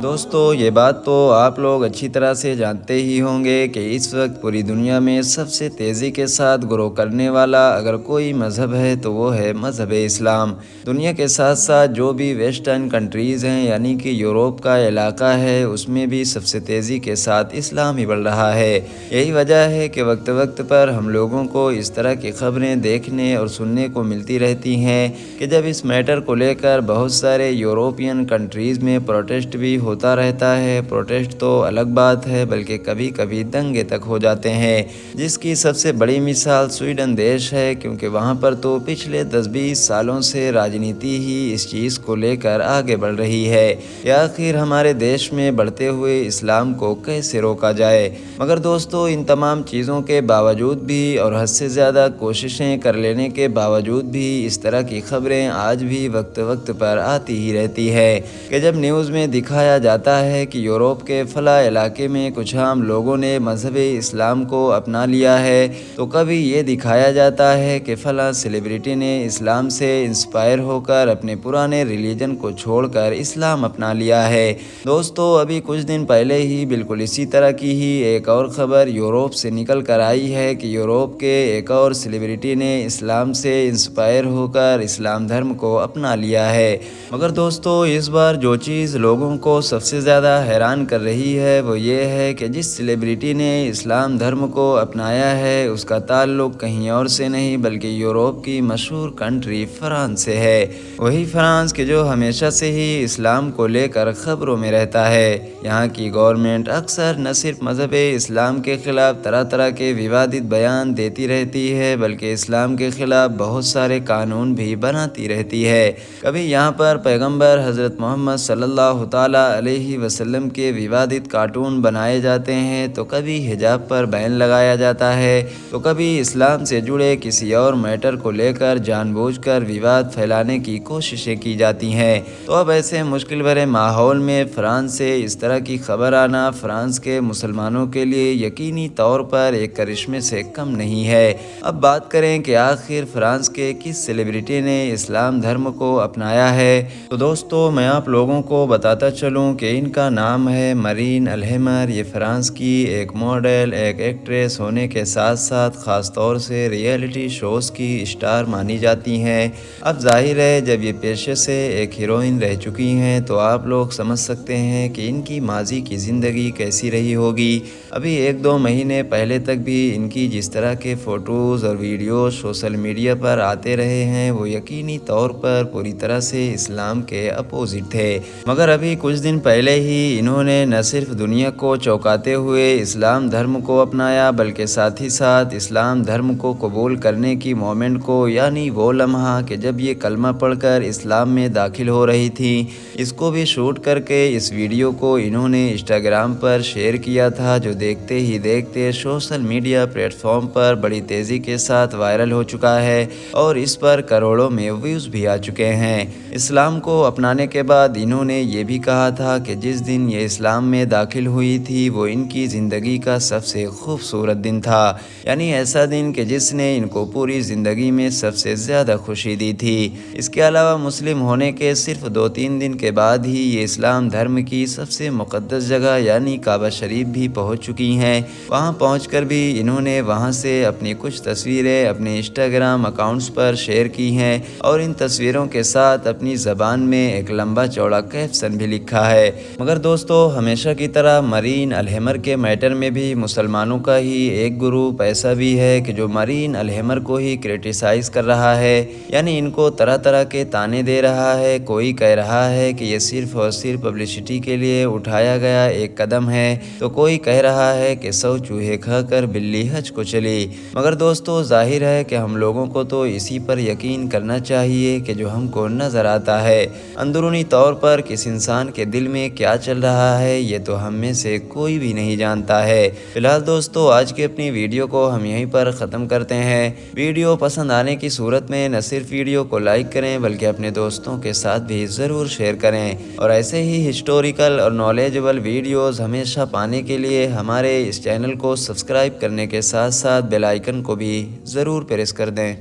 دوستو یہ بات تو آپ لوگ اچھی طرح سے جانتے ہی ہوں گے کہ اس وقت پوری دنیا میں سب سے تیزی کے ساتھ گرو کرنے والا اگر کوئی مذہب ہے تو وہ ہے مذہب اسلام۔ دنیا کے ساتھ ساتھ جو بھی ویسٹرن کنٹریز ہیں یعنی کہ یوروپ کا علاقہ ہے، اس میں بھی سب سے تیزی کے ساتھ اسلام ہی بڑھ رہا ہے۔ یہی وجہ ہے کہ وقت وقت پر ہم لوگوں کو اس طرح کی خبریں دیکھنے اور سننے کو ملتی رہتی ہیں کہ جب اس میٹر کو لے کر بہت سارے یوروپین کنٹریز میں پروٹیسٹ بھی ہوتا رہتا ہے۔ پروٹیسٹ تو الگ بات ہے، بلکہ کبھی کبھی دنگے تک ہو جاتے ہیں، جس کی سب سے بڑی مثال سویڈن دیش ہے، کیونکہ وہاں پر تو پچھلے 10-20 سالوں سے راجنیتی ہی اس چیز کو لے کر آگے بڑھ رہی ہے کہ آخر ہمارے دیش میں بڑھتے ہوئے اسلام کو کیسے روکا جائے۔ مگر دوستو ان تمام چیزوں کے باوجود بھی اور حد سے زیادہ کوششیں کر لینے کے باوجود بھی اس طرح کی خبریں آج بھی وقت وقت پر آتی ہی رہتی ہے کہ جب نیوز میں دکھایا جاتا ہے کہ یوروپ کے فلاں علاقے میں کچھ عام لوگوں نے مذہب اسلام کو اپنا لیا ہے، تو کبھی یہ دکھایا جاتا ہے کہ فلاں سیلیبریٹی نے اسلام سے انسپائر ہو کر اپنے پرانے ریلیجن کو چھوڑ کر اسلام اپنا لیا ہے۔ دوستو ابھی کچھ دن پہلے ہی بالکل اسی طرح کی ہی ایک اور خبر یوروپ سے نکل کر آئی ہے کہ یوروپ کے ایک اور سیلیبریٹی نے اسلام سے انسپائر ہو کر اسلام دھرم کو اپنا لیا ہے۔ مگر دوستو اس بار جو چیز لوگوں کو سب سے زیادہ حیران کر رہی ہے وہ یہ ہے کہ جس سیلیبریٹی نے اسلام دھرم کو اپنایا ہے اس کا تعلق کہیں اور سے نہیں بلکہ یوروپ کی مشہور کنٹری فرانس سے ہے۔ وہی فرانس کہ جو ہمیشہ سے ہی اسلام کو لے کر خبروں میں رہتا ہے۔ یہاں کی گورنمنٹ اکثر نہ صرف مذہب اسلام کے خلاف طرح طرح کے ووادت بیان دیتی رہتی ہے بلکہ اسلام کے خلاف بہت سارے قانون بھی بناتی رہتی ہے۔ کبھی یہاں پر پیغمبر حضرت محمد صلی اللہ تعالیٰ علیہ وسلم کے ووادت کارٹون بنائے جاتے ہیں، تو کبھی حجاب پر بین لگایا جاتا ہے، تو کبھی اسلام سے جڑے کسی اور میٹر کو لے کر جان بوجھ کر وواد پھیلانے کی کوششیں کی جاتی ہیں۔ تو اب ایسے مشکل بھرے ماحول میں فرانس سے اس طرح کی خبر آنا فرانس کے مسلمانوں کے لیے یقینی طور پر ایک کرشمے سے کم نہیں ہے۔ اب بات کریں کہ آخر فرانس کے کس سیلیبریٹی نے اسلام دھرم کو اپنایا ہے، تو دوستو میں آپ لوگوں کو بتاتا چلوں کہ ان کا نام ہے مرین الہیمر۔ یہ فرانس کی ایک ماڈل، ایک ایکٹریس ہونے کے ساتھ ساتھ خاص طور سے ریئلٹی شوز کی اسٹار مانی جاتی ہیں۔ اب ظاہر ہے جب یہ پیشے سے ایک ہیروئن رہ چکی ہیں تو آپ لوگ سمجھ سکتے ہیں کہ ان کی ماضی کی زندگی کیسی رہی ہوگی۔ ابھی 1-2 مہینے پہلے تک بھی ان کی جس طرح کے فوٹوز اور ویڈیوز سوشل میڈیا پر آتے رہے ہیں وہ یقینی طور پر پوری طرح سے اسلام کے اپوزٹ تھے۔ مگر ابھی کچھ دن پہلے ہی انہوں نے نہ صرف دنیا کو چونکاتے ہوئے اسلام دھرم کو اپنایا بلکہ ساتھ ہی ساتھ اسلام دھرم کو قبول کرنے کی مومنٹ کو، یعنی وہ لمحہ کہ جب یہ کلمہ پڑھ کر اسلام میں داخل ہو رہی تھی، اس کو بھی شوٹ کر کے اس ویڈیو کو انہوں نے انسٹاگرام پر شیئر کیا تھا، جو دیکھتے ہی دیکھتے سوشل میڈیا پلیٹ فارم پر بڑی تیزی کے ساتھ وائرل ہو چکا ہے اور اس پر کروڑوں میں ویوز بھی آ چکے ہیں۔ اسلام کو اپنانے کے بعد انہوں نے یہ بھی کہا تھا کہ جس دن یہ اسلام میں داخل ہوئی تھی وہ ان کی زندگی کا سب سے خوبصورت دن تھا، یعنی ایسا دن کہ جس نے ان کو پوری زندگی میں سب سے زیادہ خوشی دی تھی۔ اس کے علاوہ مسلم ہونے کے صرف 2-3 دن کے بعد ہی یہ اسلام دھرم کی سب سے مقدس جگہ یعنی کعبہ شریف بھی پہنچ چکی ہیں۔ وہاں پہنچ کر بھی انہوں نے وہاں سے اپنی کچھ تصویریں اپنے انسٹاگرام اکاؤنٹس پر شیئر کی ہیں اور ان تصویروں کے ساتھ اپنی زبان میں ایک لمبا چوڑا کیپشن بھی لکھا ہے۔ مگر دوستو ہمیشہ کی طرح مرین الہیمر کے میٹر میں بھی مسلمانوں کا ہی ایک گروپ ایسا بھی ہے کہ جو مرین الہیمر کو ہی کرٹیسائز کر رہا ہے، یعنی ان کو طرح طرح کے طعنے دے رہا ہے۔ کوئی کہہ رہا ہے کہ یہ صرف اور صرف پبلسٹی کے لیے اٹھایا گیا ایک قدم ہے، تو کوئی کہہ رہا ہے کہ 100 چوہے کھا کر بلی حج کو چلی۔ مگر دوستو ظاہر ہے کہ ہم لوگوں کو تو اسی پر یقین کرنا چاہیے کہ جو ہم کو نظر آتا ہے۔ اندرونی طور پر کس انسان کے دل میں کیا چل رہا ہے یہ تو ہم میں سے کوئی بھی نہیں جانتا ہے۔ فی الحال دوستو آج کی اپنی ویڈیو کو ہم یہیں پر ختم کرتے ہیں۔ ویڈیو پسند آنے کی صورت میں نہ صرف ویڈیو کو لائک کریں بلکہ اپنے دوستوں کے ساتھ بھی ضرور شیئر کریں، اور ایسے ہی ہسٹوریکل اور نالجبل ویڈیوز ہمیشہ پانے کے لیے ہمارے اس چینل کو سبسکرائب کرنے کے ساتھ ساتھ بیل آئیکن کو بھی ضرور پریس کر دیں۔